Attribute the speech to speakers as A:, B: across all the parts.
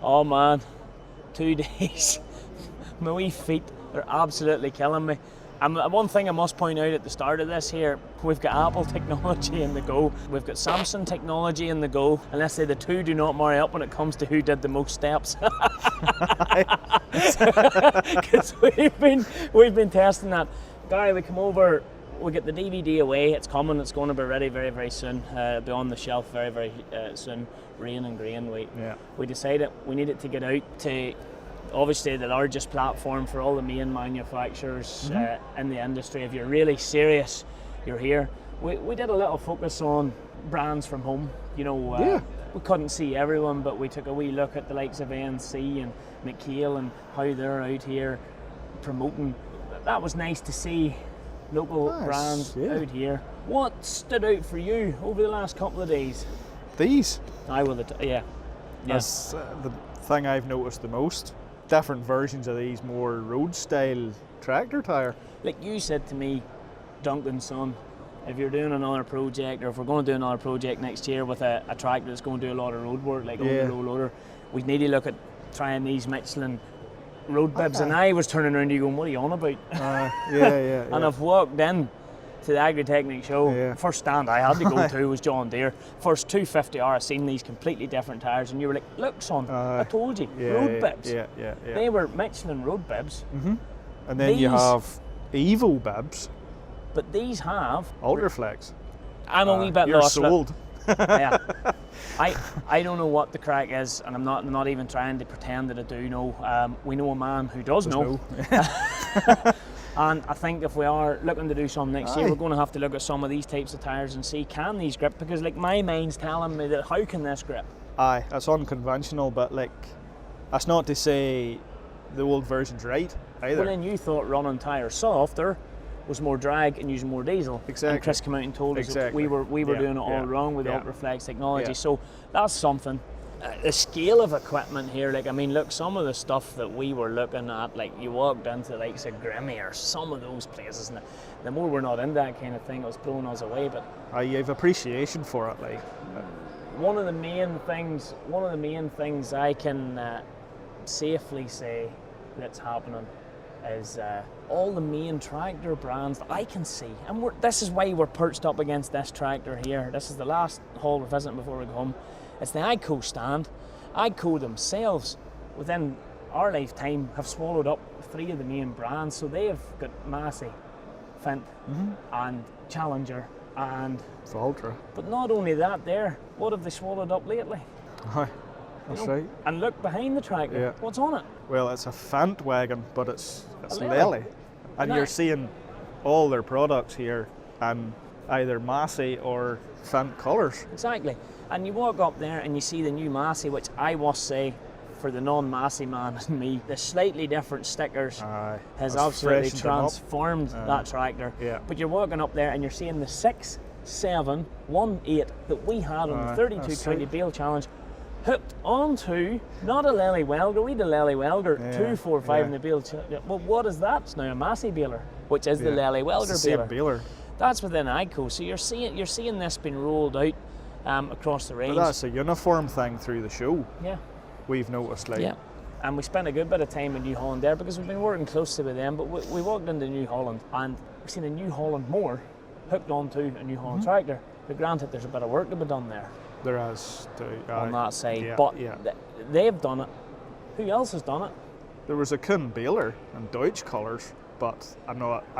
A: Oh man, 2 days. My wee feet are absolutely killing me. And one thing I must point out at the start of this here, we've got Apple technology in the go, we've got Samsung technology in the go, and let's say the two do not marry up when it comes to who did the most steps. Because we've been testing that. Gary, we come over, we get the DVD away, it's coming, it's going to be ready very, very soon, be on the shelf very, very soon, Rain and Grain. We decided we needed to get out to obviously the largest platform for all the main manufacturers in the industry. If you're really serious, you're here. We did a little focus on brands from home. You know, we couldn't see everyone, but we took a wee look at the likes of ANC and McHale and how they're out here promoting. That was nice to see local brands out here. What stood out for you over the last couple of days?
B: These?
A: Yes.
B: The thing I've noticed the most. Different versions of these more road style tractor tyre.
A: Like you said to me, Duncan, son, if you're doing another project, or if we're going to do another project next year with a tractor that's going to do a lot of road work, like on the road loader, we need to look at trying these Michelin road bibs. And I was turning around to you going, what are you on about? And I've walked in to the Agritechnica show. First stand I had to go to was John Deere. First 250R, I seen these completely different tyres, and you were like, look son, I told you, road bibs. They were Michelin road bibs.
B: And then you have Evo bibs.
A: But these have
B: Ultraflex.
A: I'm a wee bit
B: you're
A: lost.
B: Sold.
A: I don't know what the crack is, and I'm not even trying to pretend that I do know. We know a man who does know. And I think if we are looking to do some next year, we're going to have to look at some of these types of tyres and see, can these grip? Because like my mind's telling me that how can this grip?
B: Aye, that's unconventional, but like, that's not to say the old version's right either.
A: Well, then you thought running tyres softer was more drag and using more diesel.
B: Exactly.
A: And Chris came out and told us that we were doing it all wrong with the Ultraflex technology. So that's something. The scale of equipment here, like, I mean, look, some of the stuff that we were looking at, like you walked into the likes of Grimmy or some of those places, and the more we're not in that kind of thing, it was blowing us away. But
B: you have appreciation for it, like.
A: One of the main things I can safely say that's happening is all the main tractor brands that I can see, and this is why we're perched up against this tractor here. This is the last hall we're visiting before we go home. It's the ICO stand. ICO themselves, within our lifetime, have swallowed up 3 of the main brands. So they've got Massey, Fint, and Challenger, and
B: Valtra.
A: But not only that, what have they swallowed up lately?
B: Aye, that's right.
A: And look behind the tractor. What's on it?
B: Well, it's a Fint wagon, but it's Lely. And you're seeing all their products here, and either Massey or Fint colours.
A: Exactly. And you walk up there and you see the new Massey, which I must say, for the non-Massey man and me, the slightly different stickers has absolutely transformed that tractor. But you're walking up there and you're seeing the 6718 that we had on the 32 County Bale Challenge, hooked onto not a Lely welder, we had a Lely welder 245 in the Bale Challenge. Well, what is that? It's now a Massey baler, which is the Lely welder baler. That's within ICO. So you're seeing this being rolled out across the range.
B: But that's a uniform thing through the show. We've noticed, like.
A: And we spent a good bit of time in New Holland there because we've been working closely with them. But we walked into New Holland and we've seen a New Holland mower hooked onto a New Holland tractor. But granted, there's a bit of work to be done there.
B: There is
A: on that side. But they've done it. Who else has done it?
B: There was a Kuhn baler in Deutsch colours, but I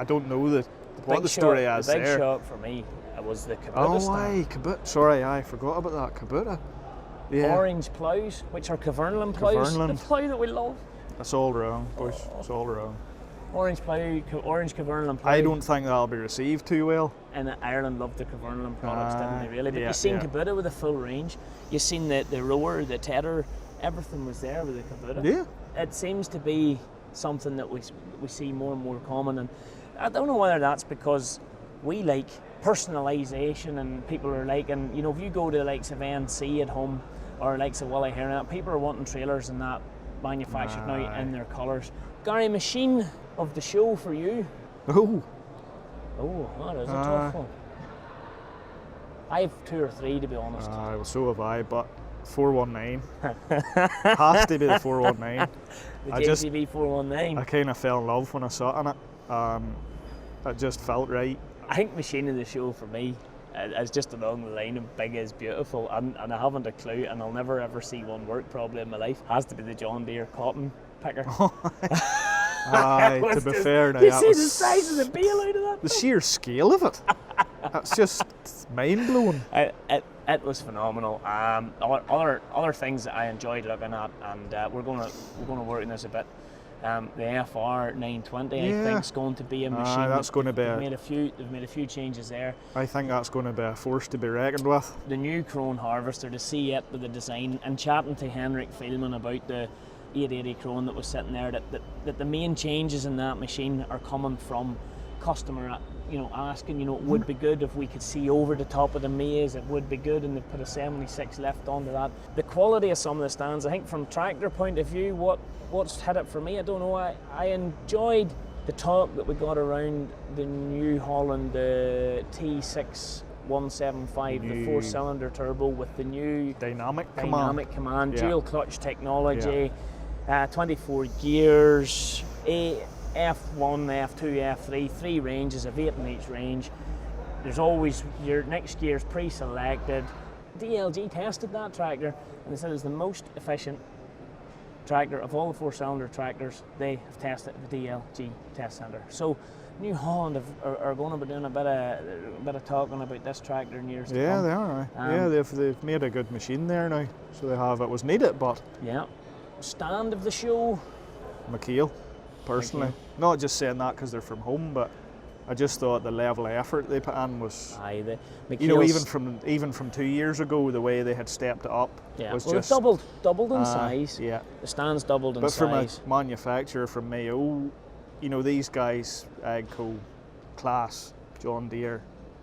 B: don't know what the story is there.
A: The big shock for me was the Kubota stand.
B: Kubota. Sorry, I forgot about that Kubota.
A: Orange ploughs, which are Kverneland ploughs. The plough that we love.
B: That's all wrong, boys. It's all wrong.
A: Orange Kverneland plough.
B: I don't think that'll be received too well.
A: And Ireland loved the Kverneland products, didn't they, really? But you've seen Kubota with a full range. You've seen the rower, the tedder, everything was there with the Kubota. It seems to be something that we see more and more common. And I don't know whether that's because we like personalisation and people are like, and you know, if you go to the likes of NC at home or likes of Willie Heron, people are wanting trailers and that manufactured now in their colours. Gary, machine of the show for you?
B: Oh,
A: that is a tough one. I have 2 or 3 to be honest.
B: Well, so have I, but 419. Has to be the 419.
A: The
B: I just,
A: JCB 419.
B: I kind of fell in love when I sat in it. It just felt right.
A: I think machine of the show for me is just along the line of big is beautiful, and I haven't a clue, and I'll never ever see one work probably in my life. Has to be the John Deere cotton picker.
B: Aye, to be fair now,
A: you
B: that
A: see
B: was
A: the size of the bale out of that?
B: the sheer scale of it. That's just mind blowing.
A: It was phenomenal. Other things that I enjoyed looking at, and we're gonna work on this a bit. The FR 920, I think, is going to be a machine.
B: That's going to be.
A: They've made a few changes there.
B: I think that's going to be a force to be reckoned with.
A: The new Krone harvester, to see it with the design, and chatting to Henrik Fielman about the 880 Krone that was sitting there, that the main changes in that machine are coming from customer, asking, it would be good if we could see over the top of the maize, it would be good, and they put a 76 left onto that. The quality of some of the stands, I think from tractor point of view, what's hit it for me, I don't know, I enjoyed the talk that we got around the New Holland, the T6175, the 4-cylinder turbo with the new
B: dynamic command,
A: dual clutch technology, 24 gears, F1, F2, F3, 3 ranges of 8 in each range. There's always your next gear's pre-selected. DLG tested that tractor and they said it's the most efficient tractor of all the 4-cylinder tractors they have tested at the DLG test centre. So New Holland are going to be doing a bit of talking about this tractor in years to come.
B: Yeah, they are. They've made a good machine there now. So they have. It was needed, but
A: yeah. Stand of the show,
B: McHale. Personally, not just saying that because they're from home, but I just thought the level of effort they put in was, even from 2 years ago, the way they had stepped it up was just
A: doubled in size.
B: Yeah,
A: the stand's doubled in size.
B: But from a manufacturer from Mayo, these guys, AGCO, Class, John Deere,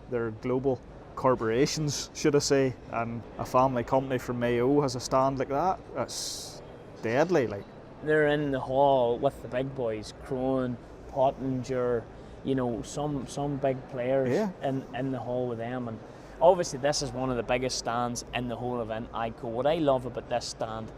B: they're global corporations, should I say, and a family company from Mayo has a stand like that. That's deadly, like.
A: They're in the hall with the big boys, Krone, Pottinger, some big players in the hall with them. And obviously this is one of the biggest stands in the whole event, AGCO. What I love about this stand,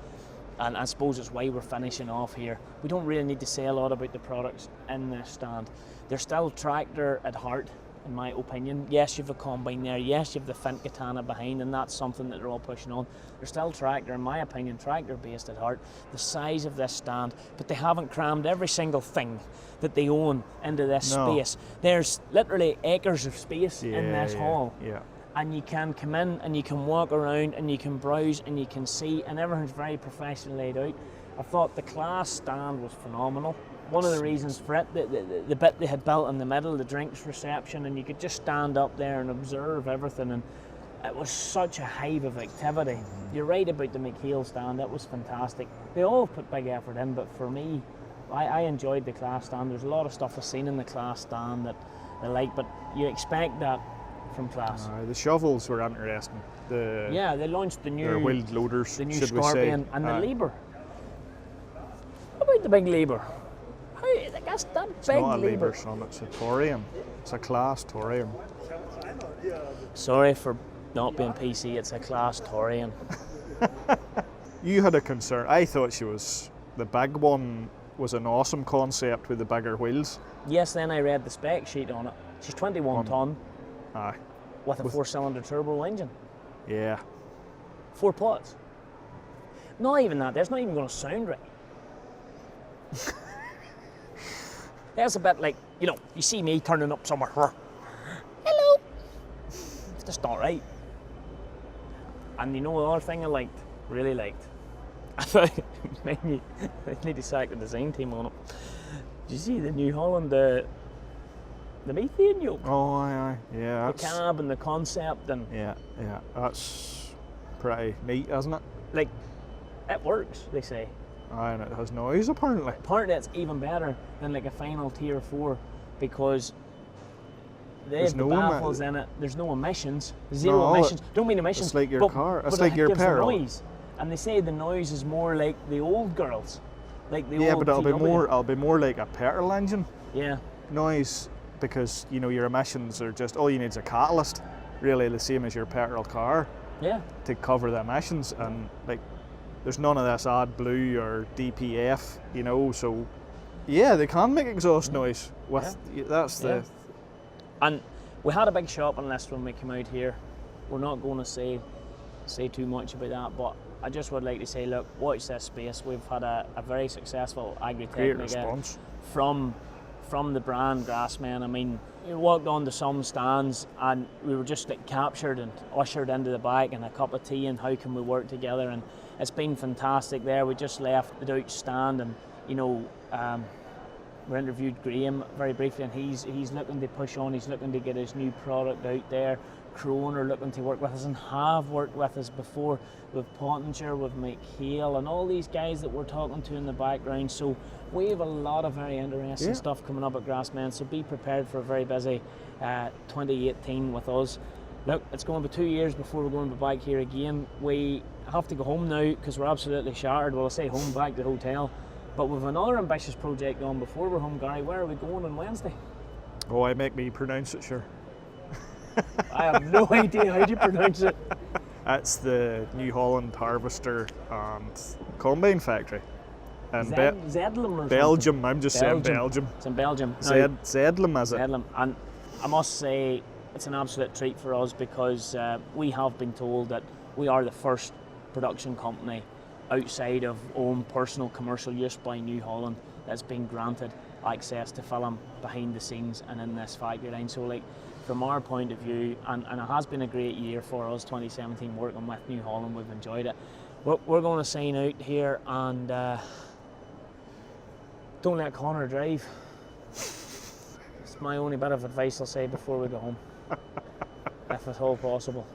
A: and I suppose it's why we're finishing off here, we don't really need to say a lot about the products in this stand. They're still tractor at heart, in my opinion. Yes, you have a combine there. Yes, you have the Fendt Katana behind, and that's something that they're all pushing on. They're still tractor, in my opinion, tractor based at heart. The size of this stand, but they haven't crammed every single thing that they own into this space. There's literally acres of space in this hall.
B: Yeah.
A: And you can come in and you can walk around and you can browse and you can see, and everything's very professionally laid out. I thought the Class stand was phenomenal. One of the reasons for it, the bit they had built in the middle, the drinks reception, and you could just stand up there and observe everything, and it was such a hive of activity. You're right about the McHale stand, it was fantastic. They all put big effort in, but for me, I enjoyed the Class stand. There's a lot of stuff I've seen in the Class stand that I like, but you expect that from Class.
B: The shovels were interesting.
A: They launched the new
B: wheeled loaders,
A: the new
B: should
A: Scorpion,
B: we say.
A: and the Lieber. What about the big Lieber? That's that
B: it's
A: big
B: not a
A: Lieber.
B: Lieber, son, it's a Torium. It's a Class Torium.
A: Sorry for not being PC, it's a Class Torium.
B: You had a concern. I thought the big one was an awesome concept with the bigger wheels.
A: Yes, then I read the spec sheet on it. She's 21 tonne
B: Aye.
A: with a 4-cylinder turbo engine.
B: Yeah.
A: 4 pots. Not even that, that's not even going to sound right. That's a bit like, you see me turning up somewhere. Hello. It's just not right. And the other thing I really liked, I thought maybe I need to sack the design team on it. Did you see the New Holland, the methane yoke?
B: Oh, aye. Yeah.
A: The cab and the concept and...
B: Yeah. That's pretty neat, isn't it?
A: Like, it works, they say.
B: Aye, and it has noise apparently.
A: Apparently it's even better than like a final tier 4 because there's no baffles in it. There's no emissions. Zero emissions. Don't mean emissions.
B: It's like your car. It's like your
A: petrol. Noise. And they say the noise is more like the old girls, like the old.
B: Yeah, but it'll
A: TW.
B: be more like a petrol engine.
A: Yeah.
B: Noise, because your emissions are just all you need is a catalyst. Really, the same as your petrol car.
A: Yeah.
B: to cover the emissions, and like there's none of this AdBlue or DPF, you know, so yeah, they can make exhaust noise with that's the
A: And we had a big shopping list when we came out here. We're not going to say too much about that, but I just would like to say, look, watch this space. We've had a very successful
B: great
A: Agritechnica
B: response.
A: from the brand GRASSMEN. I mean, you walked on to some stands and we were just like captured and ushered into the back and a cup of tea and how can we work together, and it's been fantastic there. We just left the Dutch stand and, you know, we interviewed Graham very briefly, and he's looking to push on, he's looking to get his new product out there. Crone are looking to work with us and have worked with us before, with Pottinger, with Mike Hale, and all these guys that we're talking to in the background. So we have a lot of very interesting stuff coming up at GRASSMEN, so be prepared for a very busy 2018 with us. Look, it's going to be 2 years before we're going to be back here again. We have to go home now because we're absolutely shattered. Well, I say home, back to the hotel. But we've another ambitious project on before we're home, Gary. Where are we going on Wednesday?
B: Oh, I make me pronounce it, sure.
A: I have no idea how you pronounce it.
B: It's the New Holland Harvester and Combine Factory. And
A: Zedlam or
B: Belgium,
A: something?
B: I'm just saying Belgium.
A: It's in Belgium.
B: Zedlam, is it?
A: Zedlam. And I must say, it's an absolute treat for us because we have been told that we are the first production company outside of own personal commercial use by New Holland that's been granted access to film behind the scenes and in this factory line. So like, from our point of view, and it has been a great year for us, 2017, working with New Holland, we've enjoyed it. We're going to sign out here, and don't let Connor drive. It's my only bit of advice I'll say before we go home, if at all possible.